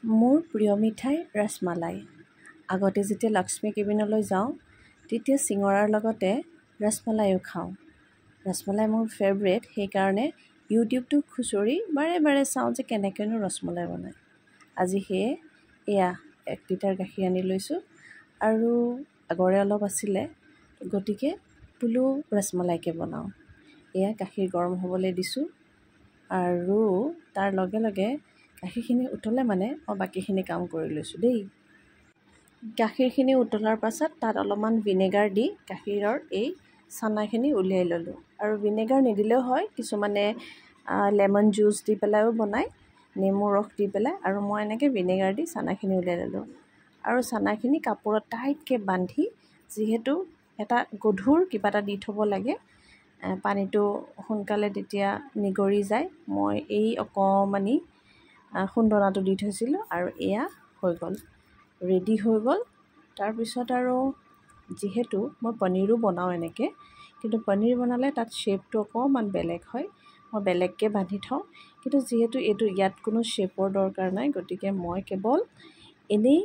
মোৰ প্ৰিয় মিঠাই ৰসমলাই। আগতে যেতিয়া লক্ষ্মী কেবিনলৈ যাওঁ তেতিয়া চিঙৰাৰ লগতে ৰসমলাইও খাওঁ। ৰসমলাই মোৰ ফেভৰেট, সেইকাৰণে ইউটিউবটো খুচৰি বাৰে বাৰে চাওঁ যে কেনেকৈনো ৰসমলাই বনায়। আজি সেয়ে এয়া 1 লিটাৰ গাখীৰ আনি লৈছোঁ আৰু আগৰে অলপ আছিলে, গতিকে বোলো ৰসমলাইকে বনাওঁ। এয়া গাখীৰ গৰম হ'বলৈ দিছোঁ আৰু তাৰ লগে লগে গাখীৰখিনি উতলে মানে মই বাকীখিনি কাম কৰি লৈছোঁ দেই। গাখীৰখিনি উতলাৰ পাছত তাত অলপমান ভিনেগাৰ দি গাখীৰৰ এই চানাখিনি উলিয়াই ল'লোঁ। আৰু ভিনেগাৰ নিদিলেও হয়, কিছুমানে লেমন জুচ দি পেলাইও বনায়, নেমু ৰস দি পেলাই, আৰু মই এনেকৈ ভিনেগাৰ দি চানাখিনি উলিয়াই ল'লোঁ। আৰু চানাখিনি কাপোৰত টাইটকৈ বান্ধি, যিহেতু এটা গধুৰ কিবা এটা দি থ'ব লাগে, পানীটো সোনকালে তেতিয়া নিগৰি যায়, মই এই অকণমানি খুন্দনাটো দি থৈছিলোঁ আৰু এয়া হৈ গ'ল, ৰেডি হৈ গ'ল। তাৰপিছত আৰু যিহেতু মই পনীৰো বনাওঁ এনেকৈ, কিন্তু পনীৰ বনালে তাত শ্বেপটো অকণমান বেলেগ হয়, মই বেলেগকৈ বান্ধি থওঁ। কিন্তু যিহেতু ইয়াত কোনো শ্বেপৰ দৰকাৰ নাই, গতিকে মই কেৱল এনেই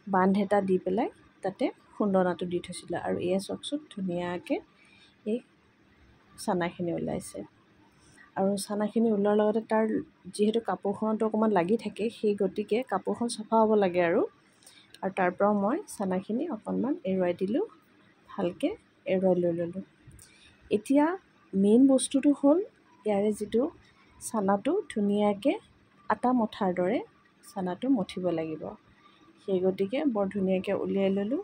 বান্ধ এটা দি পেলাই তাতে খুন্দনাটো দি থৈছিলোঁ। আৰু এয়া চাওকচোন ধুনীয়াকৈ এই চানাখিনি ওলাইছে। আৰু চানাখিনি ওলোৱাৰ লগতে তাৰ যিহেতু কাপোৰখনতো অকণমান লাগি থাকে, সেই গতিকে কাপোৰখন চাফা হ'ব লাগে আৰু তাৰ পৰাও মই চানাখিনি অকণমান এৰুৱাই দিলোঁ, ভালকৈ এৰুৱাই লৈ ল'লোঁ। এতিয়া মেইন বস্তুটো হ'ল ইয়াৰে যিটো চানাটো ধুনীয়াকৈ আটা মঠাৰ দৰে চানাটো মঠিব লাগিব। সেই গতিকে বৰ ধুনীয়াকৈ উলিয়াই ল'লোঁ।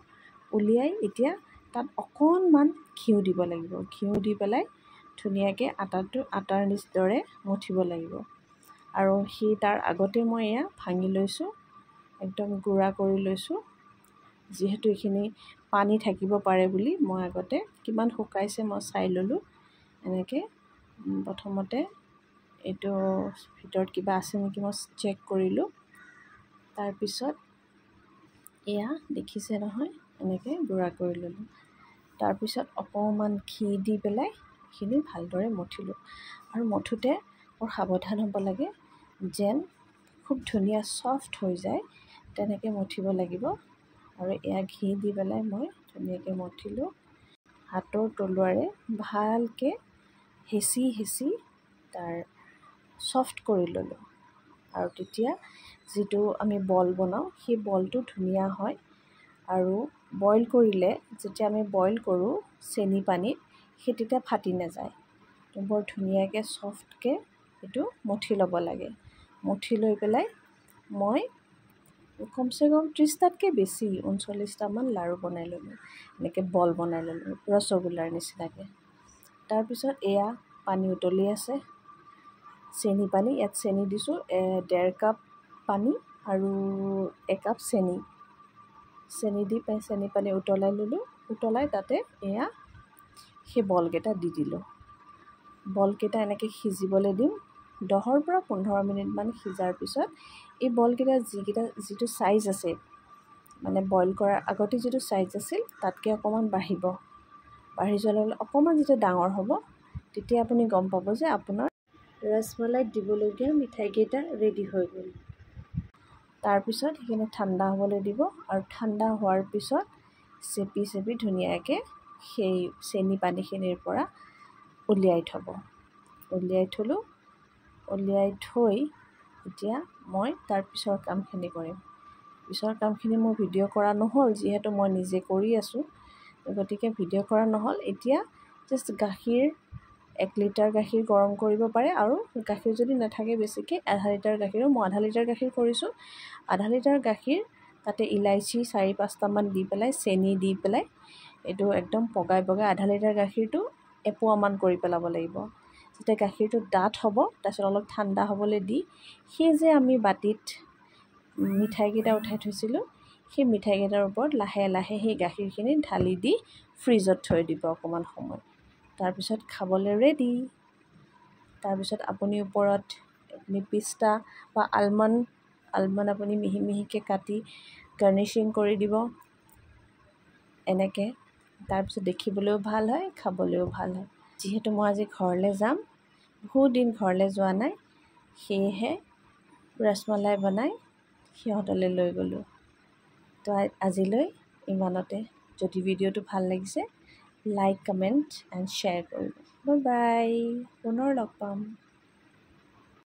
উলিয়াই এতিয়া তাত অকণমান ঘিউ দিব লাগিব। ঘিউ দি পেলাই ধুনীয়াকৈ আটাৰ দৰে মঠিব লাগিব। আৰু তাৰ আগতে মই এয়া ভাঙি লৈছোঁ, একদম গুড়া কৰি লৈছোঁ। যিহেতু এইখিনি পানী থাকিব পাৰে বুলি মই আগতে কিমান শুকাইছে মই চাই ল'লোঁ। এনেকৈ প্ৰথমতে এইটো ভিতৰত কিবা আছে নেকি মই চেক কৰিলোঁ। তাৰপিছত এয়া দেখিছে নহয়, এনেকৈ গুড়া কৰি ল'লোঁ। তাৰপিছত অকণমান ঘি দি পেলাই এইখিনি ভালদৰে মঠিলোঁ। আৰু মঠোঁতে বৰ সাৱধান হ'ব লাগে, যেন খুব ধুনীয়া ছফ্ট হৈ যায়, তেনেকৈ মঠিব লাগিব। আৰু এয়া ঘি দি পেলাই মই ধুনীয়াকৈ মঠিলোঁ। হাতৰ তলুৱাৰে ভালকৈ হেঁচি তাৰ ছফ্ট কৰি ল'লোঁ। আৰু তেতিয়া যিটো আমি বল বনাওঁ, সেই বলটো ধুনীয়া হয়। আৰু বইল কৰিলে, যেতিয়া আমি বইল কৰোঁ চেনি পানীত, সেই তেতিয়া ফাটি নাযায়। বৰ ধুনীয়াকৈ ছফ্টকৈ এইটো মঠি ল'ব লাগে। মঠি লৈ পেলাই মই কমচে কম 30টাতকৈ বেছি 39টামান লাড়ু বনাই ল'লোঁ, এনেকৈ বল বনাই ল'লোঁ ৰসগোল্লাৰ নিচিনাকৈ। তাৰপিছত এয়া পানী উতলি আছে, চেনি পানী, ইয়াত চেনি দিছোঁ 1.5 কাপ পানী আৰু 1 কাপ চেনি দি চেনি পানী উতলাই ল'লোঁ। উতলাই তাতে এয়া সেই বলকেইটা দি দিলোঁ। বলকেইটা এনেকৈ সিজিবলৈ দিম। 10ৰ পৰা 15 মিনিটমান সিজাৰ পিছত এই বলকেইটা যিটো চাইজ আছে, মানে বইল কৰাৰ আগতে যিটো চাইজ আছিল তাতকৈ অকণমান বাঢ়ি যোৱাৰ লগে অকণমান যেতিয়া ডাঙৰ হ'ব, তেতিয়া আপুনি গম পাব যে আপোনাৰ ৰসমলাইত দিবলগীয়া মিঠাইকেইটা ৰেডি হৈ গ'ল। তাৰপিছত সেইখিনি ঠাণ্ডা হ'বলৈ দিব, আৰু ঠাণ্ডা হোৱাৰ পিছত চেপি ধুনীয়াকৈ সেই চেনি পানীখিনিৰ পৰা উলিয়াই থ'ব। উলিয়াই থ'লোঁ। উলিয়াই থৈ এতিয়া মই তাৰ পিছৰ কামখিনি কৰিম। পিছৰ কামখিনি মোৰ ভিডিঅ' কৰা নহ'ল, যিহেতু মই নিজে কৰি আছোঁ, গতিকে ভিডিঅ' কৰা নহ'ল। এতিয়া জাষ্ট 1 লিটাৰ গাখীৰ গৰম কৰিব পাৰে, আৰু গাখীৰ যদি নাথাকে বেছিকৈ আধা লিটাৰ গাখীৰো, মই আধা লিটাৰ গাখীৰ কৰিছোঁ। আধা লিটাৰ গাখীৰ তাতে ইলাইচি 4-5টামান দি পেলাই, চেনি দি পেলাই এইটো একদম পগাই আধা লিটাৰ গাখীৰটো এপোৱামান কৰি পেলাব লাগিব। যেতিয়া গাখীৰটো ডাঠ হ'ব, তাৰপিছত অলপ ঠাণ্ডা হ'বলৈ দি সেই যে আমি বাতিত মিঠাইকেইটা উঠাই থৈছিলোঁ, সেই মিঠাইকেইটাৰ ওপৰত লাহে লাহে সেই গাখীৰখিনি ঢালি দি ফ্ৰিজত থৈ দিব অকণমান সময়। তাৰপিছত খাবলৈ ৰেডি। তাৰপিছত আপুনি ওপৰত পিষ্টা বা আলমণ্ড আপুনি মিহিকৈ কাটি গাৰ্নিচিং কৰি দিব এনেকৈ। তাৰপিছত দেখিবলৈও ভাল হয়, খাবলৈও ভাল হয়। যিহেতু মই আজি ঘৰলৈ যাম, বহুত দিন ঘৰলৈ যোৱা নাই, সেয়েহে ৰসমলাই বনাই সিহঁতলৈ লৈ গ'লোঁ। তো আজিলৈ ইমানতে। যদি ভিডিঅ'টো ভাল লাগিছে লাইক কমেণ্ট এণ্ড শ্বেয়াৰ কৰিব। বাই বাই, পুনৰ লগ পাম।